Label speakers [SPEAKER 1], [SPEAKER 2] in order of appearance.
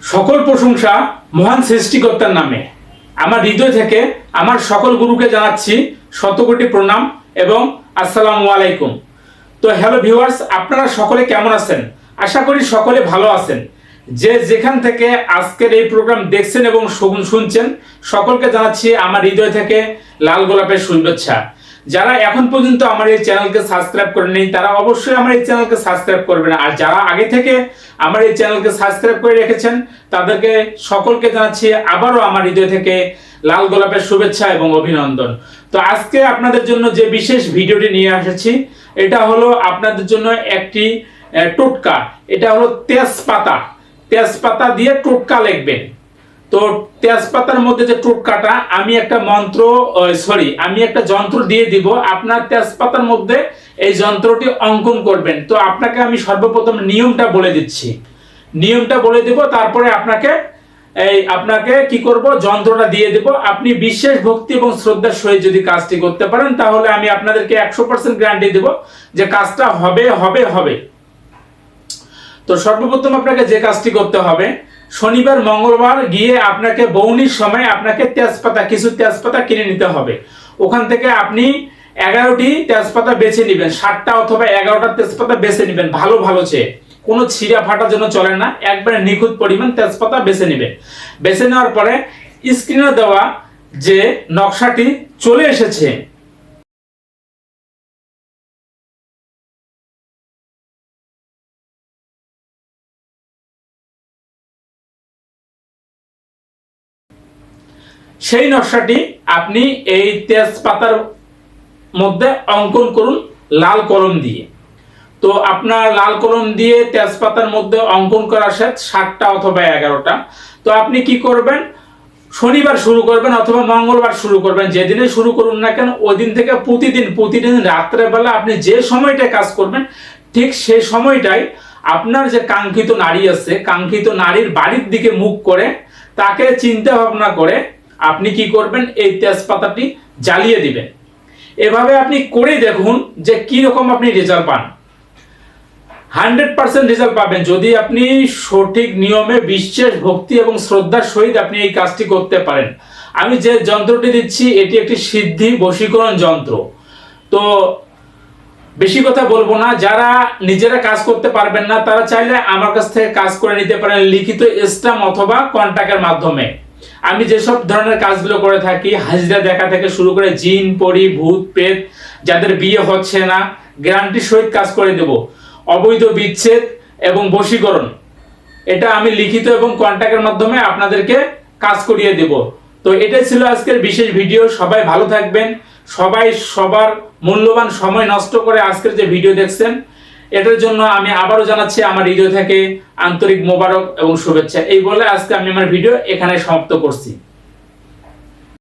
[SPEAKER 1] সকল প্রশংসা মহান সৃষ্টিকর্তার নামে। আমার হৃদয় থেকে আমার সকল গুরুকে জানাচ্ছি শতকোটি প্রণাম এবং আসসালামু আলাইকুম। তো হ্যালো ভিউয়ার্স, আপনারা সকলে কেমন আছেন? আশা করি সকলে ভালো আছেন। যে যেখান থেকে আজকের এই প্রোগ্রাম দেখছেন এবং শুনছেন, সকলকে জানাচ্ছি আমার হৃদয় থেকে লাল গোলাপের শুভেচ্ছা। যারা এখন পর্যন্ত আমার এই চ্যানেলকে সাবস্ক্রাইব করেননি তারা অবশ্যই আমার এই চ্যানেলকে সাবস্ক্রাইব করবেন, আর যারা আগে থেকে আমার এই চ্যানেলকে সাবস্ক্রাইব করে রেখেছেন তাদেরকে সকলকে জানাচ্ছি আবারও আমার হৃদয় থেকে লাল গোলাপের শুভেচ্ছা এবং অভিনন্দন। তো আজকে আপনাদের জন্য যে বিশেষ ভিডিওটি নিয়ে এসেছি এটা হলো আপনাদের জন্য একটি টোটকা। এটা হলো তেজপাতা দিয়ে টোটকা লিখবেন। তো তেজপাতার মধ্যে যে টোটকাটা আমি একটা যন্ত্র দিয়ে দিব, আপনার তেজপাতার মধ্যে এই যন্ত্রটি অঙ্কন করবেন। তো আপনাকে আমি সর্বপ্রথম নিয়মটা বলে দিচ্ছি, তারপরে আপনাকে কি করব, যন্ত্রটা দিয়ে দেব। আপনি বিশ্বাস ভক্তি এবং শ্রদ্ধার সহিত যদি কাজটি করতে পারেন তাহলে আমি আপনাদেরকে 100% গ্যারান্টি দেব যে কাজটা হবে। তো সর্বপ্রথম আপনাকে যে কাজটি করতে হবে, শনিবার মঙ্গলবার গিয়ে আপনাকে বৌনির সময় আপনাকে কিছু তেজপাতা কিনে নিতে হবে। ওখান থেকে আপনি 11টি তেজপাতা বেছে নেবেন, 7টা অথবা 11টা তেজপাতা বেছে নেবেন ভালো চেয়ে, কোনো ছিঁড়া ফাটা যেন চলে না, একবারে নিখুঁত পরিমাণ তেজপাতা বেছে নেবেন। বেছে নেওয়ার পরে স্ক্রিনে দেওয়া যে নকশাটি চলে এসেছে সেই নকশাটি আপনি এই তেজপাতার মধ্যে অঙ্কন করুন লাল কলম দিয়ে। তো আপনার লাল কলম দিয়ে তেজপাতার মধ্যে অঙ্কন করা শেষ, 7টা অথবা 11টা। তো আপনি কি করবেন, শনিবার শুরু করবেন অথবা মঙ্গলবার শুরু করবেন, যেদিনে শুরু করুন না কেন ওই দিন থেকে প্রতিদিন রাত্রেবেলা আপনি যে সময়টায় কাজ করবেন ঠিক সেই সময়টাই আপনার যে কাঙ্ক্ষিত নারী আছে, কাঙ্ক্ষিত নারীর বাড়ির দিকে মুখ করে তাকে চিন্তা ভাবনা করে আপনি কি করবেন, এই তেজপাতাটি জ্বালিয়ে দিবেন। এভাবে আপনি করে দেখুন যে কি রকম আপনি রেজাল্ট পান। 100% রেজাল্ট পাবেন যদি আপনি সঠিক নিয়মে বিশ্বাস ভক্তি এবং শ্রদ্ধার সহিত আপনি এই কাজটি করতে পারেন। আমি যে যন্ত্রটি দিচ্ছি এটি একটি সিদ্ধি বশীকরণ যন্ত্র। তো বেশি কথা বলবো না, যারা নিজেরা কাজ করতে পারবেন না তারা চাইলে আমার কাছ থেকে কাজ করে নিতে পারেন লিখিত স্ট্যাম্প অথবা কন্ট্যাক্টের মাধ্যমে। আমি যেসব ধরনের কাজগুলো করে থাকি, হাজিরা দেখা থেকে শুরু করে জিন পরি ভূত প্রেত যাদের বিয়ে হচ্ছে না, গ্যারান্টির সহিত কাজ করে দেব। অবৈধ বিচ্ছেদ এবং বশীকরণ, এটা আমি লিখিত এবং কন্ট্যাক্টের মাধ্যমে আপনাদেরকে কাজ করিয়ে দেব। তো এটাই ছিল আজকের বিশেষ ভিডিও। সবাই ভালো থাকবেন, সবাই সবার মূল্যবান সময় নষ্ট করে আজকের যে ভিডিও দেখছেন এটার জন্য আমি আবারও জানাচ্ছি আমার হৃদয় থেকে আন্তরিক মোবারক এবং শুভেচ্ছা। এই বলে আজকে আমি আমার ভিডিও এখানে সমাপ্ত করছি।